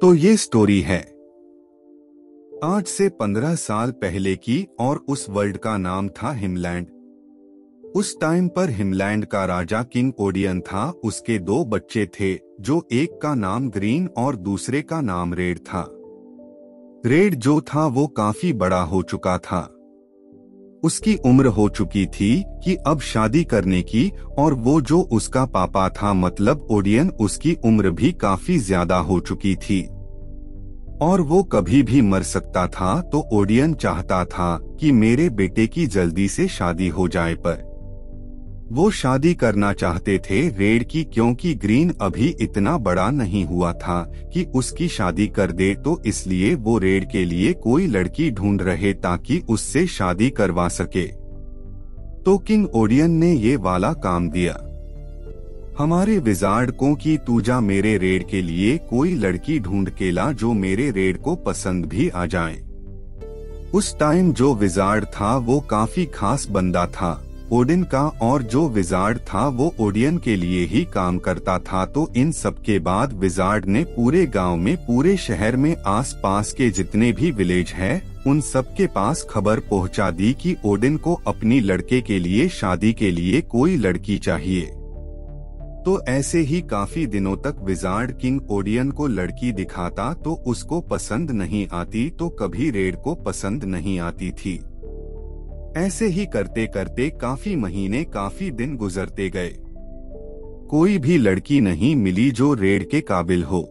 तो ये स्टोरी है आज से 15 साल पहले की, और उस वर्ल्ड का नाम था हिमलैंड। उस टाइम पर हिमलैंड का राजा किंग ओडियन था। उसके 2 बच्चे थे, जो एक का नाम ग्रीन और दूसरे का नाम रेड था। रेड जो था वो काफी बड़ा हो चुका था। उसकी उम्र हो चुकी थी कि अब शादी करने की, और वो जो उसका पापा था मतलब ओडियन, उसकी उम्र भी काफी ज्यादा हो चुकी थी और वो कभी भी मर सकता था। तो ओडियन चाहता था कि मेरे बेटे की जल्दी से शादी हो जाए, पर वो शादी करना चाहते थे रेड की, क्योंकि ग्रीन अभी इतना बड़ा नहीं हुआ था कि उसकी शादी कर दे। तो इसलिए वो रेड के लिए कोई लड़की ढूंढ रहे ताकि उससे शादी करवा सके। तो किंग ओडियन ने ये वाला काम दिया हमारे विजार्ड को कि तू जा मेरे रेड के लिए कोई लड़की ढूंढ के ला जो मेरे रेड को पसंद भी आ जाए। उस टाइम जो विजार्ड था वो काफी खास बंदा था ओडिन का, और जो विजार्ड था वो ओडियन के लिए ही काम करता था। तो इन सब के बाद विजार्ड ने पूरे गांव में, पूरे शहर में आस पास के जितने भी विलेज हैं, उन सब के पास खबर पहुंचा दी कि ओडिन को अपनी लड़के के लिए शादी के लिए कोई लड़की चाहिए। तो ऐसे ही काफी दिनों तक विजार्ड किंग ओडियन को लड़की दिखाता तो उसको पसंद नहीं आती, तो कभी रेड को पसंद नहीं आती थी। ऐसे ही करते करते काफी महीने, काफी दिन गुजरते गए। कोई भी लड़की नहीं मिली जो रेड के काबिल हो।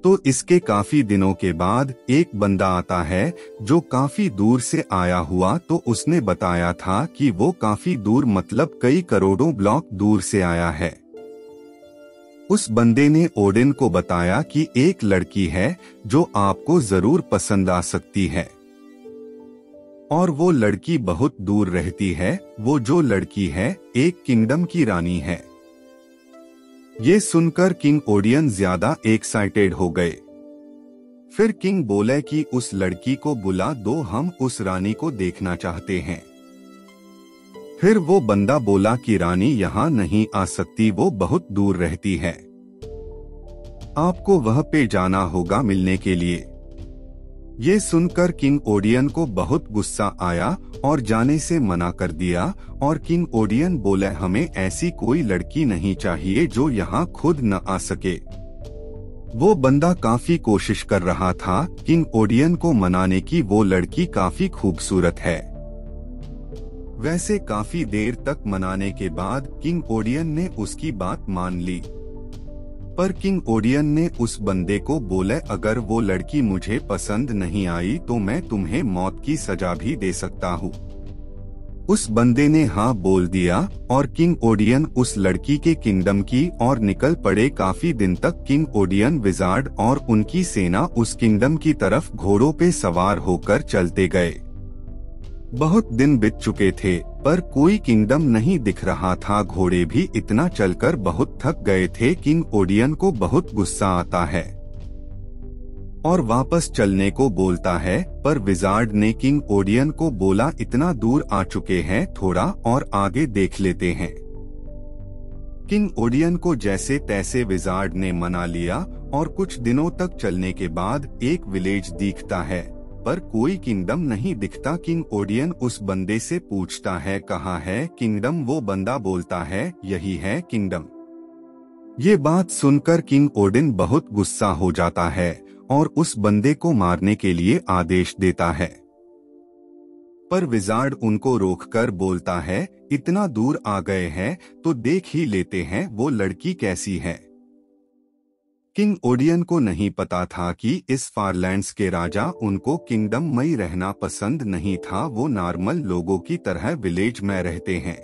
तो इसके काफी दिनों के बाद एक बंदा आता है जो काफी दूर से आया हुआ। तो उसने बताया था कि वो काफी दूर मतलब कई करोड़ों ब्लॉक दूर से आया है। उस बंदे ने ओडिन को बताया कि एक लड़की है जो आपको जरूर पसंद आ सकती है, और वो लड़की बहुत दूर रहती है। वो जो लड़की है एक किंगडम की रानी है। ये सुनकर किंग ओडियन ज्यादा एक्साइटेड हो गए। फिर किंग बोले कि उस लड़की को बुला दो, हम उस रानी को देखना चाहते हैं। फिर वो बंदा बोला कि रानी यहाँ नहीं आ सकती, वो बहुत दूर रहती है, आपको वह पे जाना होगा मिलने के लिए। ये सुनकर किंग ओडियन को बहुत गुस्सा आया और जाने से मना कर दिया। और किंग ओडियन बोले हमें ऐसी कोई लड़की नहीं चाहिए जो यहाँ खुद न आ सके। वो बंदा काफी कोशिश कर रहा था किंग ओडियन को मनाने की, वो लड़की काफी खूबसूरत है। वैसे काफी देर तक मनाने के बाद किंग ओडियन ने उसकी बात मान ली। पर किंग ओडियन ने उस बंदे को बोले अगर वो लड़की मुझे पसंद नहीं आई तो मैं तुम्हें मौत की सजा भी दे सकता हूँ। उस बंदे ने हाँ बोल दिया और किंग ओडियन उस लड़की के किंगडम की और निकल पड़े। काफी दिन तक किंग ओडियन, विजार्ड और उनकी सेना उस किंगडम की तरफ घोड़ों पे सवार होकर चलते गए। बहुत दिन बीत चुके थे पर कोई किंगडम नहीं दिख रहा था। घोड़े भी इतना चलकर बहुत थक गए थे। किंग ओडियन को बहुत गुस्सा आता है और वापस चलने को बोलता है, पर विजार्ड ने किंग ओडियन को बोला इतना दूर आ चुके हैं, थोड़ा और आगे देख लेते हैं। किंग ओडियन को जैसे तैसे विजार्ड ने मना लिया और कुछ दिनों तक चलने के बाद एक विलेज दिखता है, पर कोई किंगडम नहीं दिखता। किंग ओडियन उस बंदे से पूछता है कहाँ है किंगडम। वो बंदा बोलता है यही है किंगडम। ये बात सुनकर किंग ओडिन बहुत गुस्सा हो जाता है और उस बंदे को मारने के लिए आदेश देता है। पर विजार्ड उनको रोककर बोलता है इतना दूर आ गए हैं तो देख ही लेते हैं वो लड़की कैसी है। किंग ओडियन को नहीं पता था कि इस फारलैंड्स के राजा उनको किंगडम में ही रहना पसंद नहीं था। वो नॉर्मल लोगों की तरह विलेज में रहते हैं।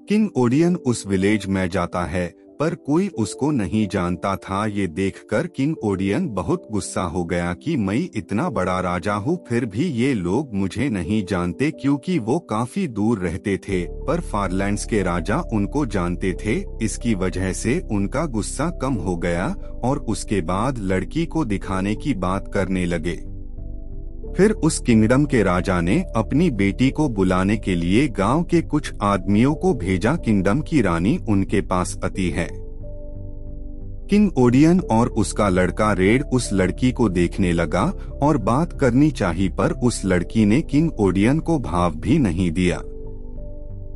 किंग ओडियन उस विलेज में जाता है पर कोई उसको नहीं जानता था। ये देखकर किंग ओडियन बहुत गुस्सा हो गया कि मैं इतना बड़ा राजा हूँ फिर भी ये लोग मुझे नहीं जानते, क्योंकि वो काफी दूर रहते थे पर फारलैंड्स के राजा उनको जानते थे। इसकी वजह से उनका गुस्सा कम हो गया और उसके बाद लड़की को दिखाने की बात करने लगे। फिर उस किंगडम के राजा ने अपनी बेटी को बुलाने के लिए गांव के कुछ आदमियों को भेजा। किंगडम की रानी उनके पास आती है। किंग ओडियन और उसका लड़का रेड उस लड़की को देखने लगा और बात करनी चाहिए, पर उस लड़की ने किंग ओडियन को भाव भी नहीं दिया।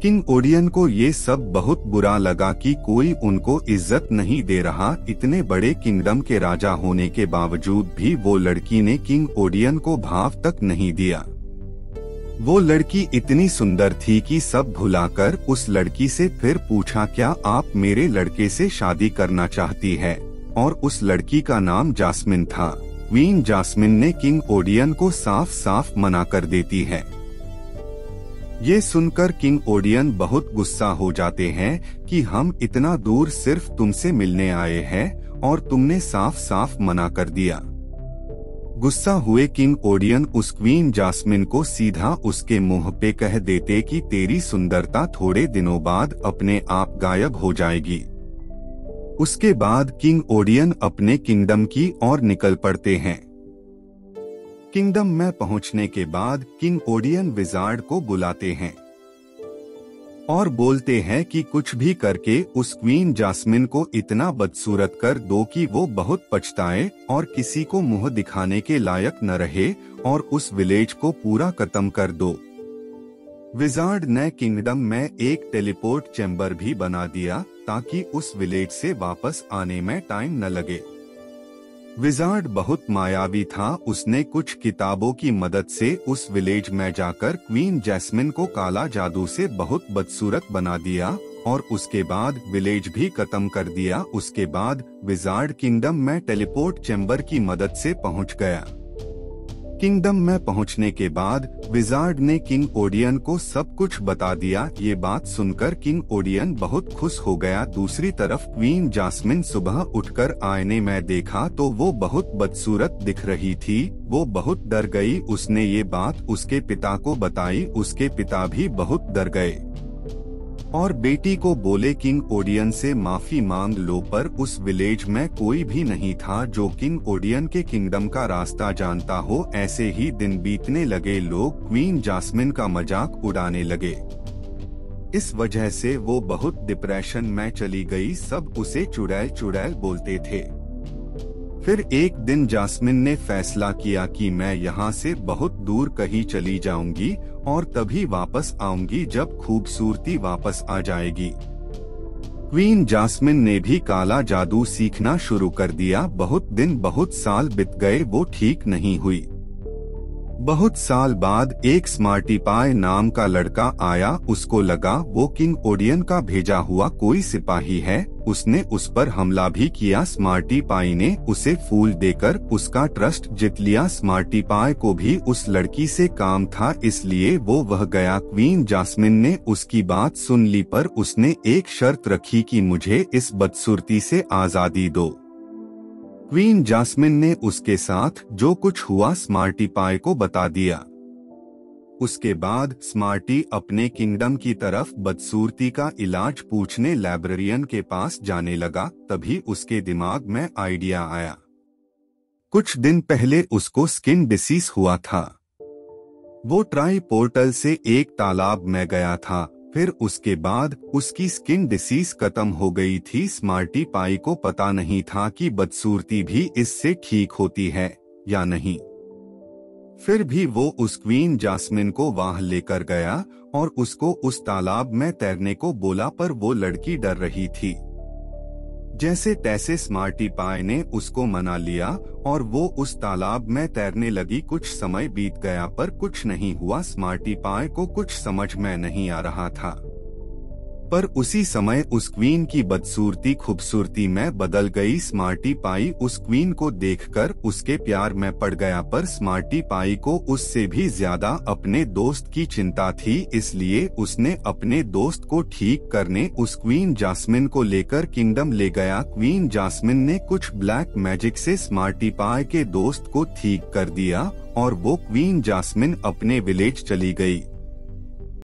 किंग ओडियन को ये सब बहुत बुरा लगा कि कोई उनको इज्जत नहीं दे रहा। इतने बड़े किंगडम के राजा होने के बावजूद भी वो लड़की ने किंग ओडियन को भाव तक नहीं दिया। वो लड़की इतनी सुंदर थी कि सब भुलाकर उस लड़की से फिर पूछा, क्या आप मेरे लड़के से शादी करना चाहती है? और उस लड़की का नाम जास्मिन था। क्वीन जास्मिन ने किंग ओडियन को साफ साफ मना कर देती है। ये सुनकर किंग ओडियन बहुत गुस्सा हो जाते हैं कि हम इतना दूर सिर्फ तुमसे मिलने आए हैं और तुमने साफ साफ मना कर दिया। गुस्सा हुए किंग ओडियन उस क्वीन जास्मिन को सीधा उसके मुंह पे कह देते कि तेरी सुंदरता थोड़े दिनों बाद अपने आप गायब हो जाएगी। उसके बाद किंग ओडियन अपने किंगडम की ओर निकल पड़ते हैं। किंगडम में पहुंचने के बाद किंग ओडियन विजार्ड को बुलाते हैं और बोलते हैं कि कुछ भी करके उस क्वीन जास्मिन को इतना बदसूरत कर दो कि वो बहुत पछताए और किसी को मुंह दिखाने के लायक न रहे, और उस विलेज को पूरा खत्म कर दो। विजार्ड ने किंगडम में एक टेलीपोर्ट चैम्बर भी बना दिया ताकि उस विलेज से वापस आने में टाइम न लगे। विजार्ड बहुत मायावी था। उसने कुछ किताबों की मदद से उस विलेज में जाकर क्वीन जैस्मिन को काला जादू से बहुत बदसूरत बना दिया और उसके बाद विलेज भी खत्म कर दिया। उसके बाद विजार्ड किंगडम में टेलीपोर्ट चैम्बर की मदद से पहुंच गया। किंगडम में पहुंचने के बाद विजार्ड ने किंग ओडियन को सब कुछ बता दिया। ये बात सुनकर किंग ओडियन बहुत खुश हो गया। दूसरी तरफ क्वीन जास्मिन सुबह उठकर आईने में देखा तो वो बहुत बदसूरत दिख रही थी। वो बहुत डर गई। उसने ये बात उसके पिता को बताई। उसके पिता भी बहुत डर गए और बेटी को बोले किंग ओडियन से माफी मांग लो, पर उस विलेज में कोई भी नहीं था जो किंग ओडियन के किंगडम का रास्ता जानता हो। ऐसे ही दिन बीतने लगे। लोग क्वीन जास्मिन का मजाक उड़ाने लगे। इस वजह से वो बहुत डिप्रेशन में चली गई। सब उसे चुड़ैल चुड़ैल बोलते थे। फिर एक दिन जास्मिन ने फैसला किया कि मैं यहाँ से बहुत दूर कहीं चली जाऊंगी और तभी वापस आऊंगी जब खूबसूरती वापस आ जाएगी। क्वीन जास्मिन ने भी काला जादू सीखना शुरू कर दिया। बहुत दिन बहुत साल बीत गए, वो ठीक नहीं हुई। बहुत साल बाद एक स्मार्टी पाई नाम का लड़का आया। उसको लगा वो किंग ओडियन का भेजा हुआ कोई सिपाही है। उसने उस पर हमला भी किया। स्मार्टी पाई ने उसे फूल देकर उसका ट्रस्ट जीत लिया। स्मार्टी पाई को भी उस लड़की से काम था, इसलिए वो वह गया। क्वीन जास्मिन ने उसकी बात सुन ली, पर उसने एक शर्त रखी कि मुझे इस बदसूरती से आजादी दो। क्वीन जास्मिन ने उसके साथ जो कुछ हुआ स्मार्टी पाई को बता दिया। उसके बाद स्मार्टी अपने किंगडम की तरफ बदसूरती का इलाज पूछने लाइब्रेरियन के पास जाने लगा। तभी उसके दिमाग में आइडिया आया। कुछ दिन पहले उसको स्किन डिसीज हुआ था। वो ट्राई पोर्टल से एक तालाब में गया था। फिर उसके बाद उसकी स्किन डिसीज खत्म हो गई थी। स्मार्टी पाई को पता नहीं था कि बदसूरती भी इससे ठीक होती है या नहीं। फिर भी वो उस क्वीन जास्मिन को वहां लेकर गया और उसको उस तालाब में तैरने को बोला, पर वो लड़की डर रही थी। जैसे तैसे स्मार्टी पाई ने उसको मना लिया और वो उस तालाब में तैरने लगी। कुछ समय बीत गया पर कुछ नहीं हुआ। स्मार्टी पाई को कुछ समझ में नहीं आ रहा था, पर उसी समय उस क्वीन की बदसूरती खूबसूरती में बदल गई। स्मार्टी पाई उस क्वीन को देखकर उसके प्यार में पड़ गया, पर स्मार्टी पाई को उससे भी ज्यादा अपने दोस्त की चिंता थी, इसलिए उसने अपने दोस्त को ठीक करने उस क्वीन जास्मिन को लेकर किंगडम ले गया। क्वीन जास्मिन ने कुछ ब्लैक मैजिक से स्मार्टी पाई के दोस्त को ठीक कर दिया और वो क्वीन जास्मिन अपने विलेज चली गई।